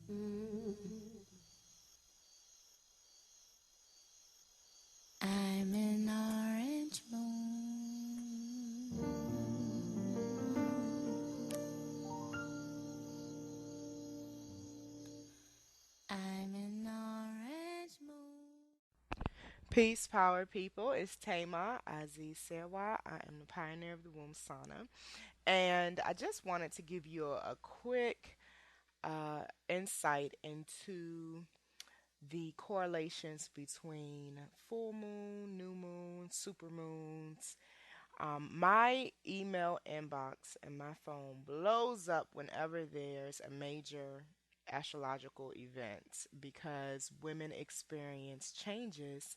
I'm an orange moon. I'm an orange moon. Peace, power, people. It's Thema Azize Serwa. I am the pioneer of the Womb Sauna. And I just wanted to give you a quick insight into the correlations between full moon, new moon, supermoons. My email inbox and my phone blows up whenever there's a major astrological event because women experience changes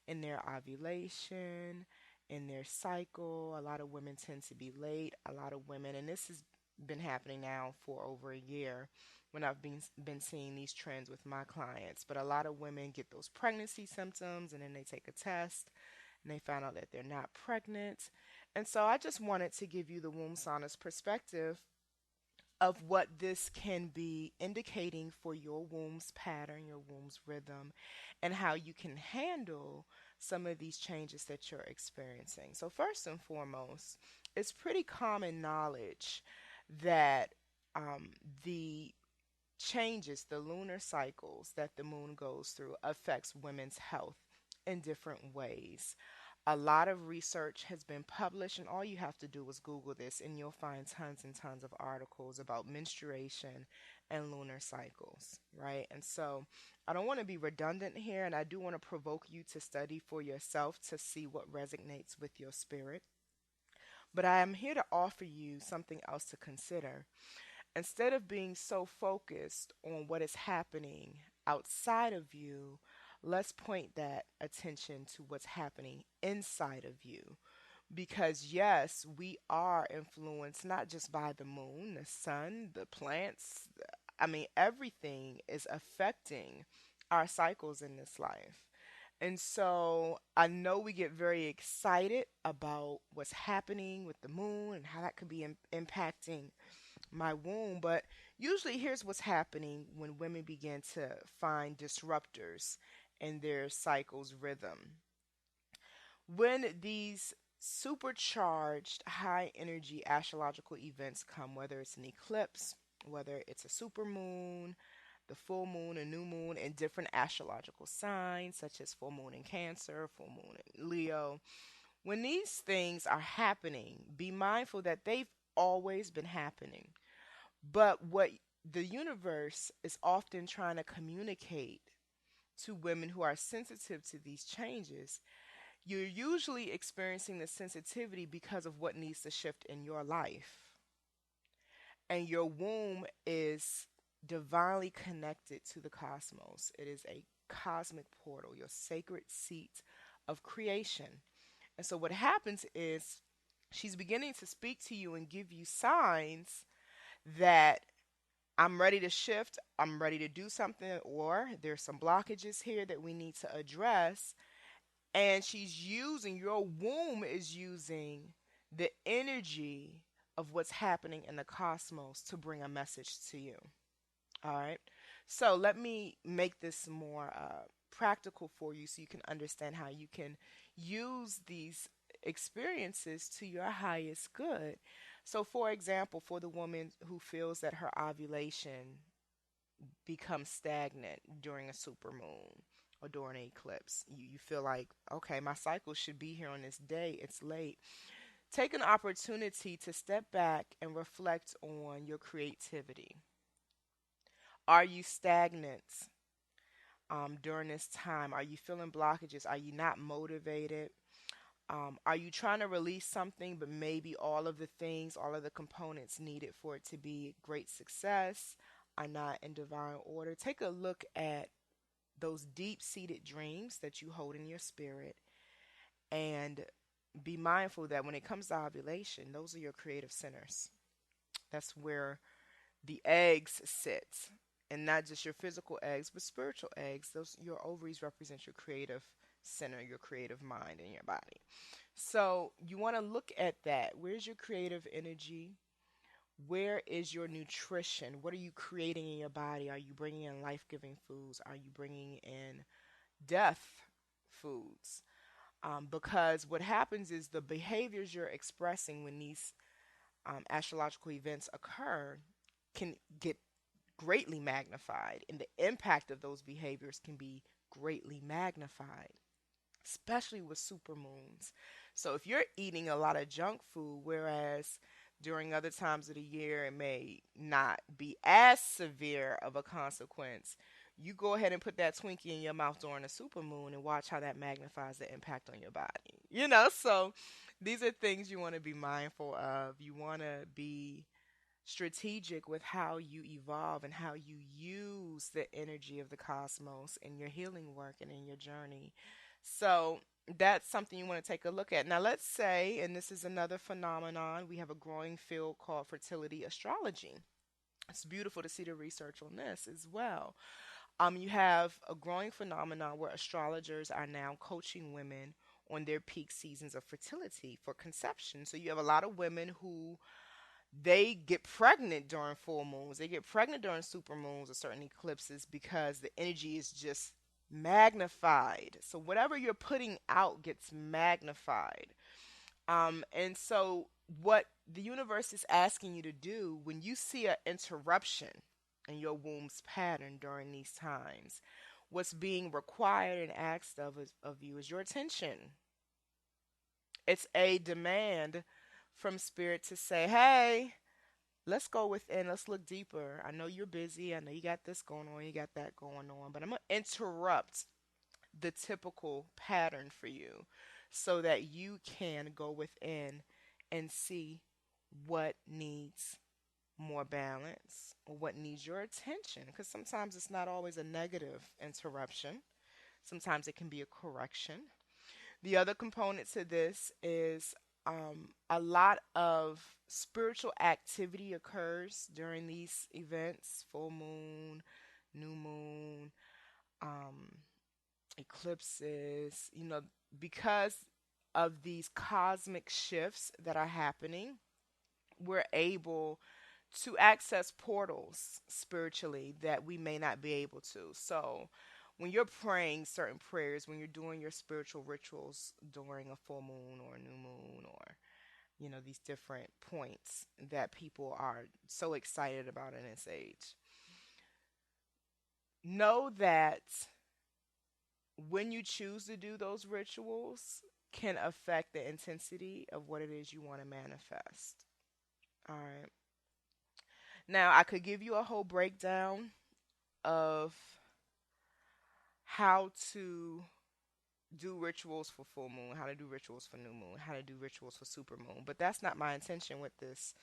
in their ovulation, in their cycle. A lot of women tend to be late. A lot of women, and this has been happening now for over a year when I've been seeing these trends with my clients. But a lot of women get those pregnancy symptoms and then they take a test and they find out that they're not pregnant. And so I just wanted to give you the womb sauna's perspective of what this can be indicating for your womb's pattern, your womb's rhythm, and how you can handle some of these changes that you're experiencing. So, first and foremost, it's pretty common knowledge that um, the changes, the lunar cycles that the moon goes through, affects women's health in different ways. A lot of research has been published, and all you have to do is Google this, and you'll find tons and tons of articles about menstruation and lunar cycles, right? And so I don't want to be redundant here, and I do want to provoke you to study for yourself to see what resonates with your spirit. But I am here to offer you something else to consider. Instead of being so focused on what is happening outside of you, let's point that attention to what's happening inside of you. Because, yes, we are influenced not just by the moon, the sun, the plants. I mean, everything is affecting our cycles in this life. And so I know we get very excited about what's happening with the moon and how that could be impacting my womb. But usually, here's what's happening when women begin to find disruptors in their cycle's rhythm. When these supercharged, high energy astrological events come, whether it's an eclipse, whether it's a supermoon, the full moon, a new moon, and different astrological signs, such as full moon in Cancer, full moon in Leo, when these things are happening, be mindful that they've always been happening. But what the universe is often trying to communicate to women who are sensitive to these changes, you're usually experiencing the sensitivity because of what needs to shift in your life. And your womb is divinely connected to the cosmos. It is a cosmic portal, your sacred seat of creation. And so what happens is she's beginning to speak to you and give you signs that I'm ready to shift, I'm ready to do something, or there's some blockages here that we need to address. And your womb is using the energy of what's happening in the cosmos to bring a message to you. All right. So let me make this more practical for you so you can understand how you can use these experiences to your highest good. So, for example, for the woman who feels that her ovulation becomes stagnant during a supermoon or during an eclipse, you feel like, okay, my cycle should be here on this day, it's late. Take an opportunity to step back and reflect on your creativity. Are you stagnant during this time? Are you feeling blockages? Are you not motivated? Are you trying to release something, but maybe all of the things, all of the components needed for it to be great success are not in divine order? Take a look at those deep seated dreams that you hold in your spirit and be mindful that when it comes to ovulation, those are your creative centers. That's where the eggs sit, and not just your physical eggs, but spiritual eggs. Those your ovaries represent your creative center, your creative mind in your body. So you want to look at that. Where's your creative energy? Where is your nutrition? What are you creating in your body? Are you bringing in life giving foods? Are you bringing in death foods? Because what happens is the behaviors you're expressing when these astrological events occur can get greatly magnified, and the impact of those behaviors can be greatly magnified, especially with supermoons. So if you're eating a lot of junk food, whereas during other times of the year it may not be as severe of a consequence, you go ahead and put that Twinkie in your mouth during a supermoon and watch how that magnifies the impact on your body. So these are things you want to be mindful of. You want to be strategic with how you evolve and how you use the energy of the cosmos in your healing work and in your journey. So that's something you want to take a look at. Now, let's say, and this is another phenomenon, we have a growing field called fertility astrology. It's beautiful to see the research on this as well. You have a growing phenomenon where astrologers are now coaching women on their peak seasons of fertility for conception. So you have a lot of women who they get pregnant during full moons. They get pregnant during super moons or certain eclipses because the energy is just magnified. So whatever you're putting out gets magnified. And so what the universe is asking you to do when you see an interruption in your womb's pattern during these times, what's being required and asked of you is your attention. It's a demand from spirit to say, hey, let's go within, let's look deeper. I know you're busy, I know you got this going on, you got that going on, but I'm going to interrupt the typical pattern for you so that you can go within and see what needs more balance or what needs your attention. Because sometimes it's not always a negative interruption, sometimes it can be a correction. The other component to this is a lot of spiritual activity occurs during these events: full moon, new moon, um, eclipses, because of these cosmic shifts that are happening, we're able to access portals spiritually that we may not be able to. So, when you're praying certain prayers, when you're doing your spiritual rituals during a full moon or a new moon or these different points that people are so excited about in this age, know that when you choose to do those rituals can affect the intensity of what it is you want to manifest. All right. Now, I could give you a whole breakdown of how to do rituals for full moon, how to do rituals for new moon, how to do rituals for super moon, but that's not my intention with this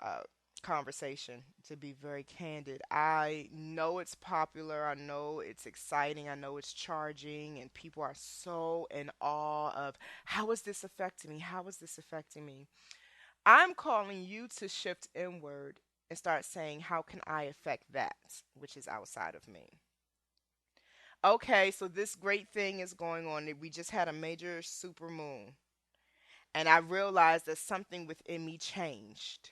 uh, conversation, to be very candid. I know it's popular, I know it's exciting, I know it's charging, and people are so in awe of how is this affecting me? How is this affecting me? I'm calling you to shift inward and start saying, how can I affect that which is outside of me? Okay, so this great thing is going on. We just had a major super moon, and I realized that something within me changed.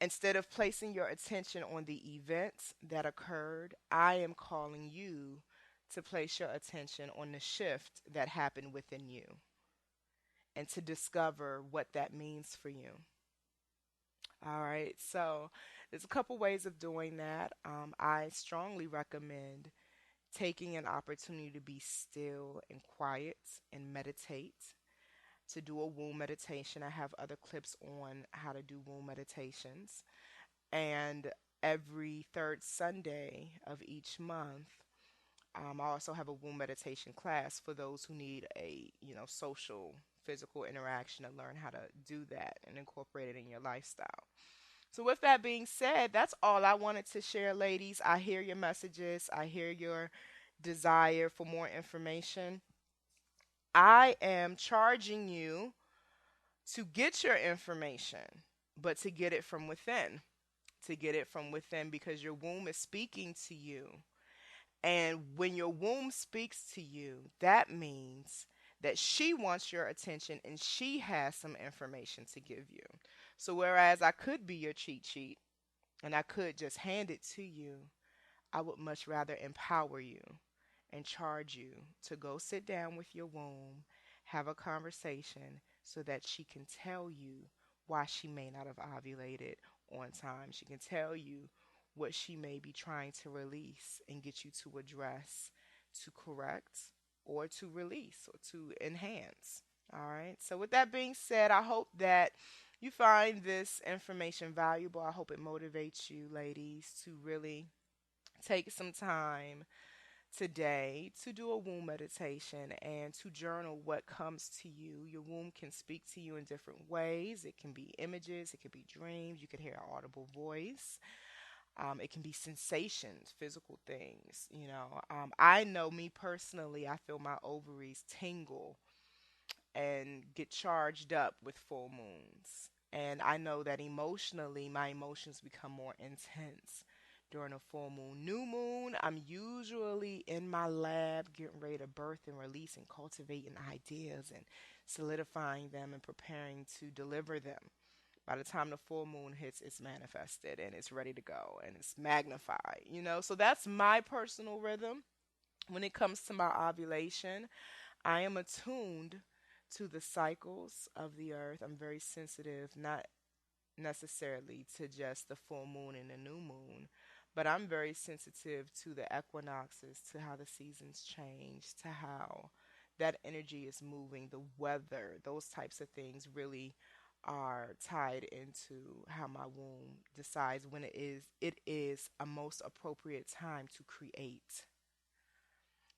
Instead of placing your attention on the events that occurred, I am calling you to place your attention on the shift that happened within you and to discover what that means for you. All right, so there's a couple ways of doing that. I strongly recommend taking an opportunity to be still and quiet and meditate, to do a womb meditation. I have other clips on how to do womb meditations. And every third Sunday of each month, I also have a womb meditation class for those who need a social physical interaction to learn how to do that and incorporate it in your lifestyle. So with that being said, that's all I wanted to share, ladies. I hear your messages. I hear your desire for more information. I am charging you to get your information, but to get it from within. To get it from within because your womb is speaking to you. And when your womb speaks to you, that means that she wants your attention and she has some information to give you. So, whereas I could be your cheat sheet and I could just hand it to you, I would much rather empower you and charge you to go sit down with your womb, have a conversation so that she can tell you why she may not have ovulated on time. She can tell you what she may be trying to release and get you to address, to correct, or to release, or to enhance. All right. So, with that being said, I hope that you find this information valuable. I hope it motivates you, ladies, to really take some time today to do a womb meditation and to journal what comes to you. Your womb can speak to you in different ways. It can be images, it can be dreams, you can hear an audible voice. It can be sensations, physical things. I know me personally, I feel my ovaries tingle and get charged up with full moons. And I know that emotionally, my emotions become more intense during a full moon. New moon, I'm usually in my lab getting ready to birth and release and cultivating ideas and solidifying them and preparing to deliver them. By the time the full moon hits, it's manifested and it's ready to go and it's magnified. So that's my personal rhythm when it comes to my ovulation. I am attuned to the cycles of the earth. I'm very sensitive, not necessarily to just the full moon and the new moon, but I'm very sensitive to the equinoxes, to how the seasons change, to how that energy is moving, the weather, those types of things really are tied into how my womb decides when it is a most appropriate time to create.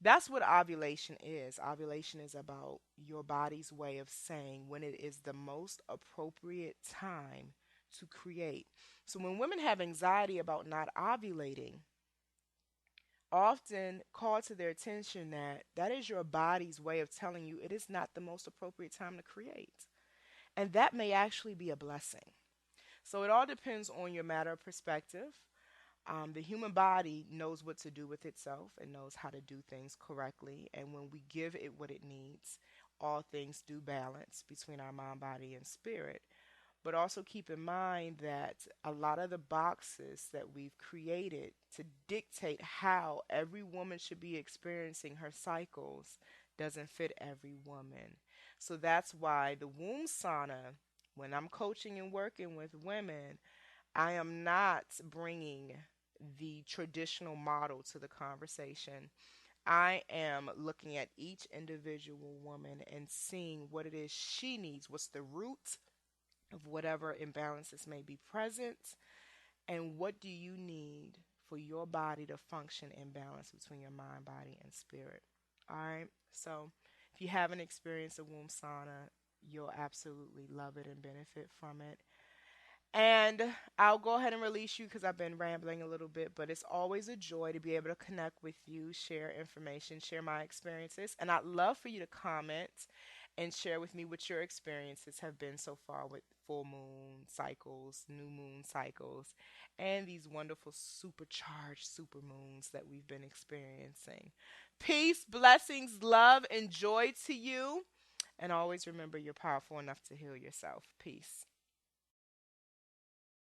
That's what ovulation is. Ovulation is about your body's way of saying when it is the most appropriate time to create. So when women have anxiety about not ovulating, often call to their attention that that is your body's way of telling you it is not the most appropriate time to create. And that may actually be a blessing. So it all depends on your matter of perspective. The human body knows what to do with itself and knows how to do things correctly. And when we give it what it needs, all things do balance between our mind, body, and spirit. But also keep in mind that a lot of the boxes that we've created to dictate how every woman should be experiencing her cycles doesn't fit every woman. So that's why the womb sauna, when I'm coaching and working with women, I am not bringing the traditional model to the conversation. I am looking at each individual woman and seeing what it is she needs, what's the root of whatever imbalances may be present, and what do you need for your body to function in balance between your mind, body, and spirit. All right. So if you haven't experienced a womb sauna, you'll absolutely love it and benefit from it. And I'll go ahead and release you because I've been rambling a little bit, but it's always a joy to be able to connect with you, share information, share my experiences. And I'd love for you to comment and share with me what your experiences have been so far with full moon cycles, new moon cycles, and these wonderful supercharged supermoons that we've been experiencing. Peace, blessings, love, and joy to you. And always remember you're powerful enough to heal yourself. Peace.